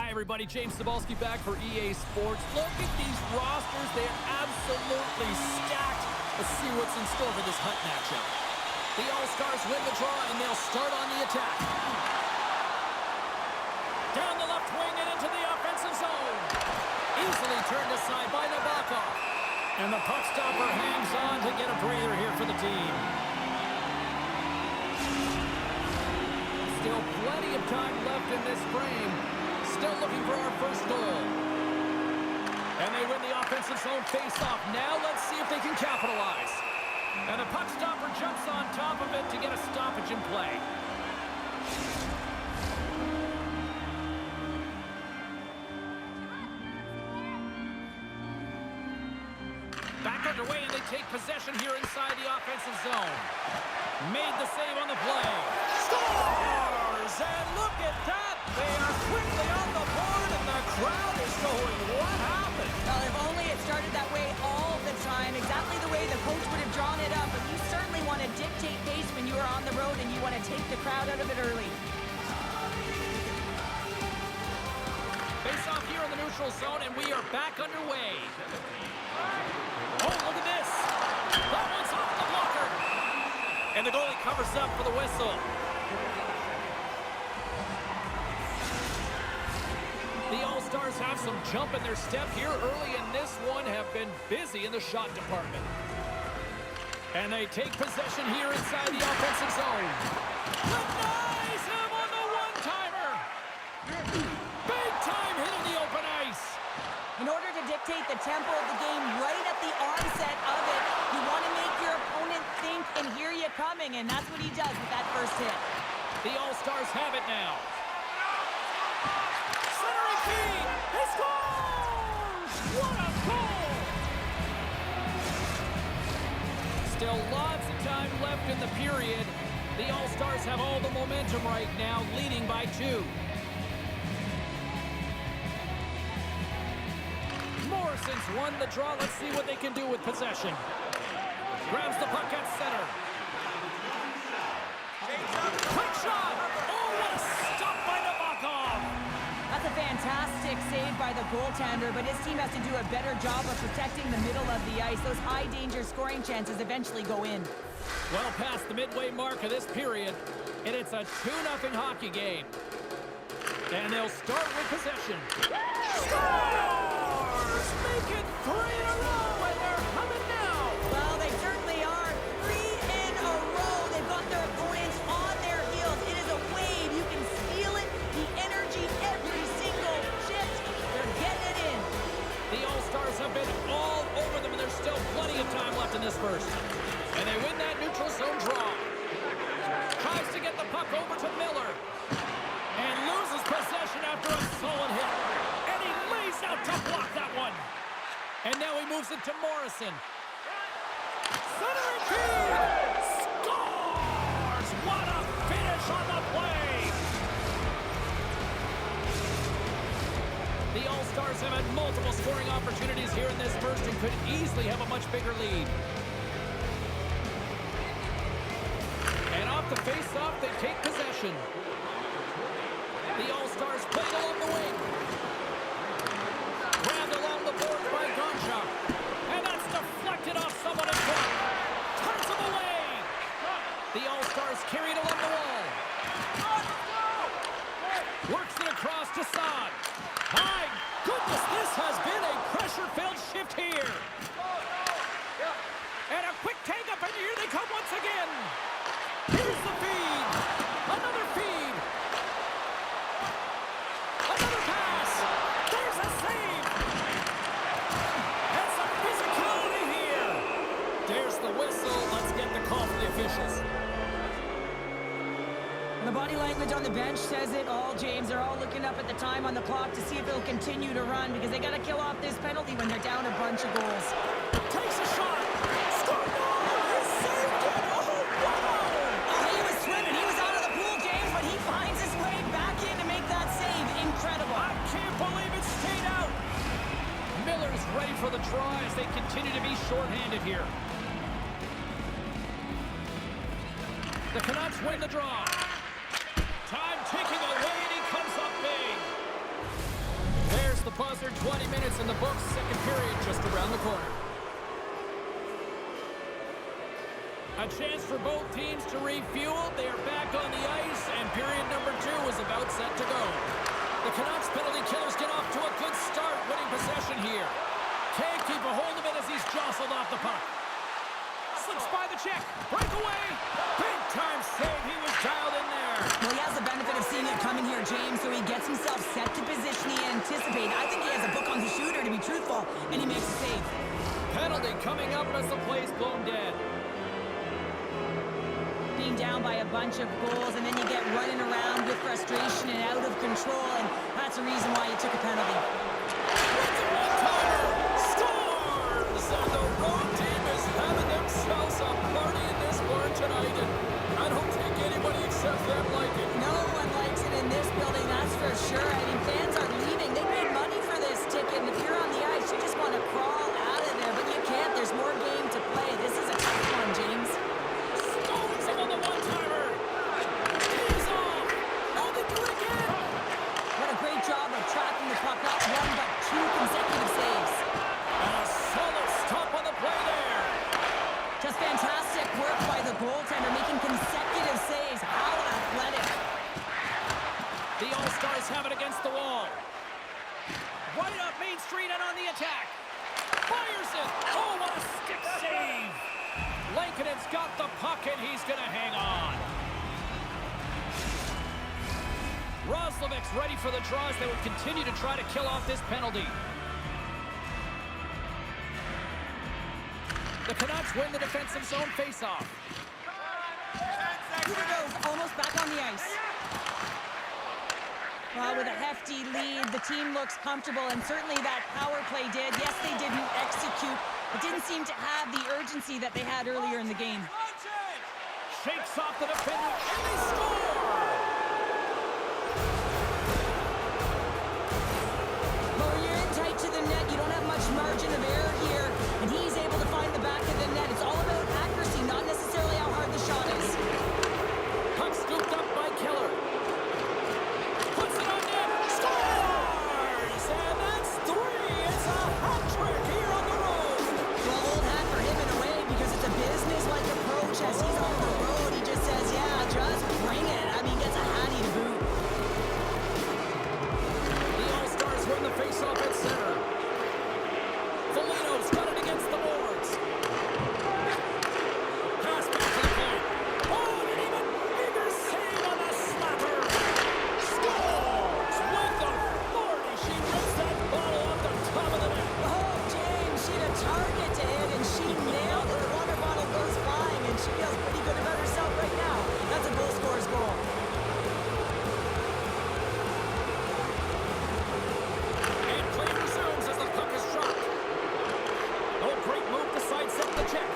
Hi, everybody. James Cebulski back for EA Sports. Look at these rosters. They are absolutely stacked. Let's see what's in store for this Hunt matchup. The All-Stars win the draw, and they'll start on the attack. Down the left wing and into the offensive zone. Easily turned aside by Nabokov. And the puck stopper hangs on to get a breather here for the team. Still plenty of time left in this frame. Still looking for our first goal. And they win the offensive zone face-off. Now let's see if they can capitalize. And the puck stopper jumps on top of it to get a stoppage in play. Back underway, and they take possession here inside the offensive zone. Made the save on the play. Scores! And look at that! They are quickly on the board, and the crowd is going, what happened? Well, if only it started that way all the time, exactly the way the coach would have drawn it up. But you certainly want to dictate pace when you are on the road, and you want to take the crowd out of it early. Face off here in the neutral zone, and we are back underway. Oh, look at this. That one's off the blocker. And the goalie covers up for the whistle. The All-Stars have some jump in their step here early in this one, have been busy in the shot department. And they take possession here inside the offensive zone. Denies him on the one-timer. Big time hit in the open ice. In order to dictate the tempo of the game right at the onset of it, you want to make your opponent think and hear you coming, and that's what he does with that first hit. The All-Stars have it now. Centering feed! He scores! What a goal! Still lots of time left in the period. The All-Stars have all the momentum right now, leading by 2. Morrison's won the draw. Let's see what they can do with possession. Grabs the puck at center. Quick shot! Oh, what a stop by Nabokov! That's a fantastic save by the goaltender, but his team has to do a better job of protecting the middle of the ice. Those high-danger scoring chances eventually go in. Well past the midway mark of this period, and it's a 2-0 hockey game. And they'll start with possession. Scores! Make it 3 in a row, and they're coming now! Well, they certainly are. 3 in a row. They've got their opponents on their heels. It is a wave. You can feel it. The energy every single shift. They're getting it in. The All-Stars have been all over them, and there's still plenty of time left in this first. And they win that neutral zone draw. Tries to get the puck over to Miller. And loses possession after a solid hit. And he lays out to block that one. And now he moves it to Morrison. Centering feed! Scores! What a finish on the play! The All-Stars have had multiple scoring opportunities here in this first and could easily have a much bigger lead. And off the face-off, they take possession. The All-Stars played along the wing. Grabbed along the boards by Gonchar. And that's deflected off someone in front. Turns him away. The All-Stars carried along the wall. Works it across to Saad. My goodness, this has been a pressure-filled shift here. And a quick take up, and here they come once again. Here's the feed. Another feed. Another pass. There's a save. And some physicality here. There's the whistle. Let's get the call from the officials. The body language on the bench says it all, James. They're all looking up at the time on the clock to see if they'll continue to run because they got to kill off this penalty when they're down a bunch of goals. Takes a shot. Scored. He saved it. Oh, wow. He was swimming. He was out of the pool, James, but he finds his way back in to make that save. Incredible. I can't believe it stayed out. Miller's ready for the try as they continue to be shorthanded here. The Canucks win the draw. Time ticking away, and he comes up big. the buzzer, 20 minutes in the books, second period just around the corner. A chance for both teams to refuel. They are back on the ice, and period number 2 is about set to go. The Canucks penalty killers get off to a good start, winning possession here. Can't keep a hold of it as he's jostled off the puck. Slips by the check. Breakaway. Big time save. He was dialed in there. Well, he has the benefit of seeing it coming here, James, so he gets himself set to position he anticipated. I think he has a book on the shooter, to be truthful, and he makes a save. Penalty coming up as the play's blown dead. Being down by a bunch of goals, and then you get running around with frustration and out of control, and that's the reason why you took a penalty. It's a one-timer. Scores! And the road team is having themselves a party in this barn tonight, and I don't think anybody except them like it. No one likes it in this building, that's for sure. I mean, fans are leaving. They paid money for this ticket, and if you're on the ice, you just want to crawl out of there, but you can't. There's more game to play. This is a tough one, James. On the one-timer. He's off. Oh, they do it again. What a great job of tracking the puck. Not one, but 2 consecutive saves. And a solid stop on the play there. Just fantastic work by the goaltender, making consecutive saves. How athletic. The All-Stars have it against the wall. Right up Main Street and on the attack. Fires it. Oh, what a stick save. Lankinen's got the puck, and he's going to hang on. Roslovic's ready for the draws. They would continue to try to kill off this penalty. The Canucks win the defensive zone faceoff. Huberdeau's almost back on the ice. Well, with a hefty lead, the team looks comfortable, and certainly that power play did. Yes, they didn't execute. It didn't seem to have the urgency that they had earlier in the game. Shakes off the defender, and they score! Well, when you're in tight to the net, you don't have much margin of error here, and he's able to find the back of the net. It's all about accuracy, not necessarily how hard the shot is. Puck scooped up by Keller. Puts it on net. Scores! And that's 3. It's a hat trick here on the road. Well, old hat for him in a way, because it's a business-like approach. As he's on the road, he just says, yeah, just bring it. I mean, gets a hattie to boot. The All-Stars win the face-off at center. Foligno's got it against the boards. Pass back to the point. Oh, and an even bigger save on the slapper. Scores! With authority, she rips that bottle off the top of the net. Oh, James, she had a target to hit, and she nailed it. The water bottle goes flying, and she feels pretty good about herself right now. That's a goal scorer's goal. And play resumes as the puck is dropped. Oh, great move to sidestep the check.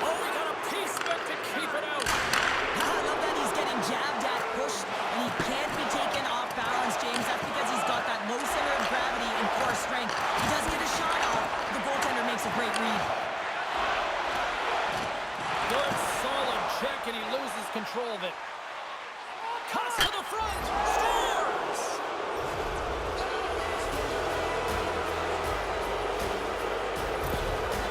Oh, he got a piece of it to keep it out. I love that he's getting jabbed at, pushed, and he can't be taken off balance, James. That's because he's got that low center of gravity and core strength. He does get a shot off. The goaltender makes a great read. Good, solid check, and he loses control of it. Cuts to the front. Scores!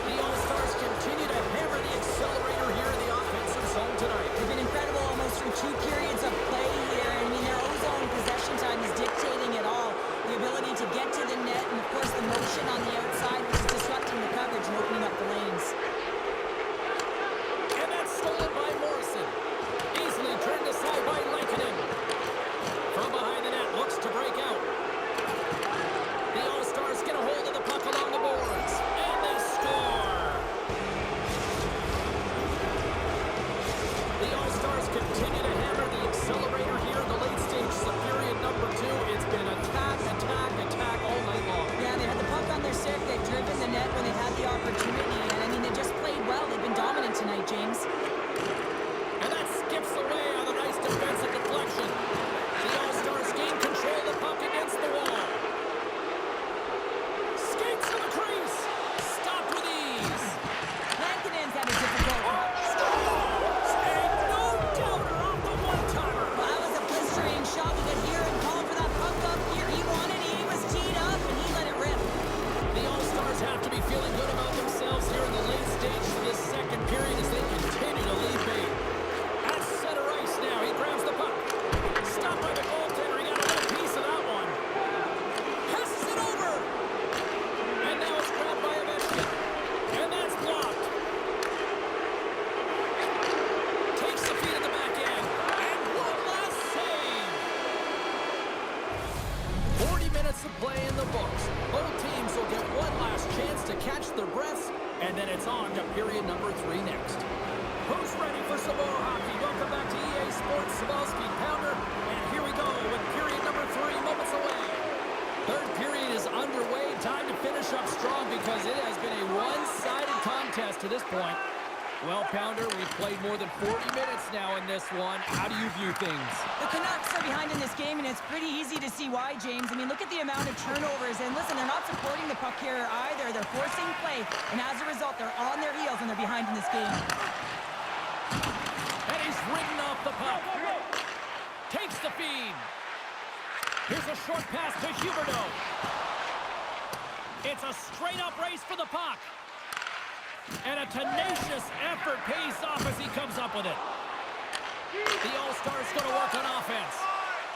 The All-Stars continue to hammer the accelerator here in the offensive zone tonight. They've been incredible almost through 2 periods of play here. I mean, their own zone possession time is dictating it all. The ability to get to the net, and of course the motion on the outside, which is disrupting the coverage and opening up the lanes. And that's stolen by Morrison. Easily turned aside by Lankinen. From behind the net, looks to break out. The All-Stars get a hold of the puck along the boards. And they score! The All-Stars continue to hammer the accelerator here in the late stages of period number 2. It's been attack, attack, attack all night long. Yeah, they had the puck on their stick. They've driven the net when they had the opportunity. And, I mean, they just played well. They've been dominant tonight, James. And that skips away on a nice defensive deflection. The All-Stars gain control of the puck against the wall. Skates to the crease. Stopped with ease. Lankinen's had a difficult one. Scores! And no doubter off the one-timer. Well, that was a blistering shot. We could hear him call for that puck up here. He wanted it. He was teed up, and he on to period number 3 next. Who's ready for some more hockey? Welcome back to EA Sports Sabalski Pounder. And here we go with period number 3 moments away. Third period is underway. Time to finish up strong because it has been a one-sided contest to this point. Well, Pounder, we've played more than 40 minutes now in this one. How do you view things? The Canucks are behind in this game, and it's pretty easy to see why, James. I mean, look at the amount of turnovers. And listen, they're not supporting the puck here either. They're forcing play, and as a result, they're on their heels, and they're behind in this game. And he's ridden off the puck. Takes the feed. Here's a short pass to Huberdeau. It's a straight-up race for the puck. And a tenacious effort pays off as he comes up with it. The All-Star's going to work on offense.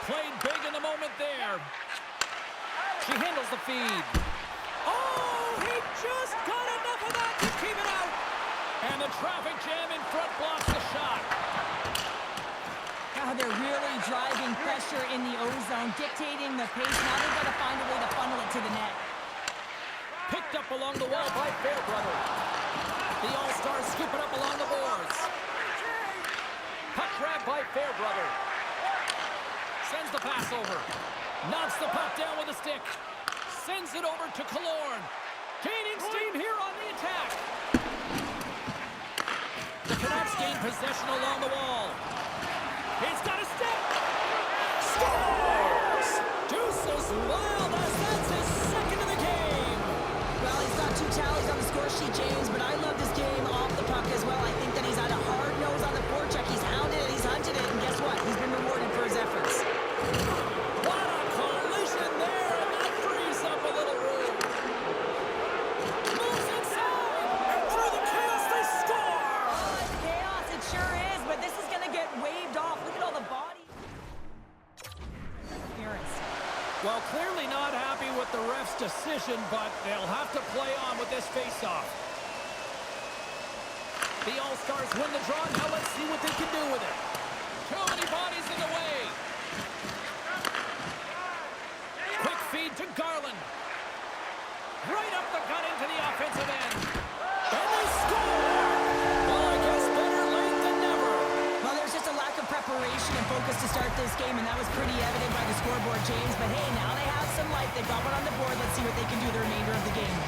Played big in the moment there. She handles the feed. Oh, he just got enough of that to keep it out. And the traffic jam in front blocks the shot. Now they're really driving pressure in the O-zone, dictating the pace. Now they've got to find a way to funnel it to the net. Picked up along the wall by Fairbrother. The All-Stars scoop it up along the boards. Puck grab by Fairbrother. Sends the pass over. Knocks the puck down with a stick. Sends it over to Killorn. Gaining steam here on the attack. The Canucks gain possession along the wall. He's got a stick. Scores! Deuces Wild as that's his second of the game. Well, he's got 2 tallies on the score sheet, James, but I love this game off the puck as well. I think that he's had a hard nose on the forecheck. He's hounded it, he's hunted it, and guess what? He's been rewarded for his efforts. What a collision there, and that frees up a little room. Moves inside, and through the chaos, they score! Oh, it's chaos, it sure is, but this is going to get waved off. Look at all the body interference. Well, clearly not happy with the ref's decision, but they'll have to play on with this face-off. The All-Stars win the draw. Now let's see what they can do with it. Too many bodies in the way. Quick feed to Garland. Right up the gut into the offensive end. And they score! Well, I guess better late than never. Well, there's just a lack of preparation and focus to start this game, and that was pretty evident by the scoreboard, James. But hey, now they have some life. They've got one on the board. Let's see what they can do the remainder of the game.